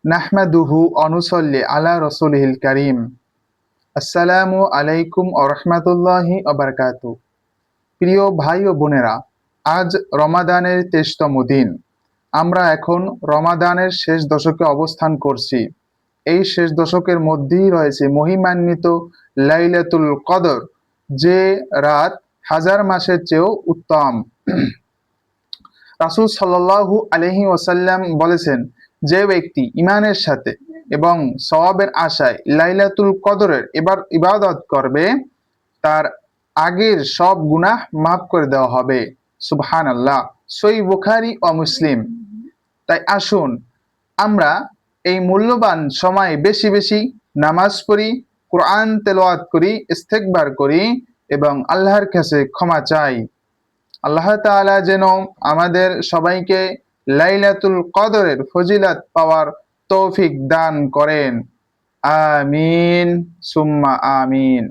নাহমাদুহু ওয়া নুসাল্লি আলা রাসূলিহিল কারীম। আসসালামু আলাইকুম ওয়া রাহমাতুল্লাহি ওয়া বারাকাতুহু। প্রিয় ভাই ও বোনেরা, আজ রমাদানের ২৩তম দিন। আমরা এখন রমাদানের শেষ দশকে অবস্থান করছি। এই শেষ দশকের মধ্যেই রয়েছে মহিমান্বিত লাইলাতুল কদর, যে রাত হাজার মাসের চেয়েও উত্তম। রাসূল সাল্লাল্লাহু আলাইহি ওয়াসাল্লাম বলেছেন, যে ব্যক্তি ঈমানের সাথে এবং সওয়াবের আশায় লাইলাতুল কদরের ইবাদত করবে, তার আগের সব গুনাহ মাফ করে দেওয়া হবে। সুবহানাল্লাহ। সহিহ বুখারী ও মুসলিম। তাই আসুন আমরা এই মূল্যবান সময়ে বেশি বেশি নামাজ পড়ি, কোরআন তেলাওয়াত করি, ইস্তেগফার করি এবং আল্লাহর কাছে ক্ষমা চাই। আল্লাহ তাআলা যেন আমাদের সবাইকে লাইলাতুল কদরের ফজিলত পাওয়ার তৌফিক দান করেন। আমিন সুম্মা আমিন।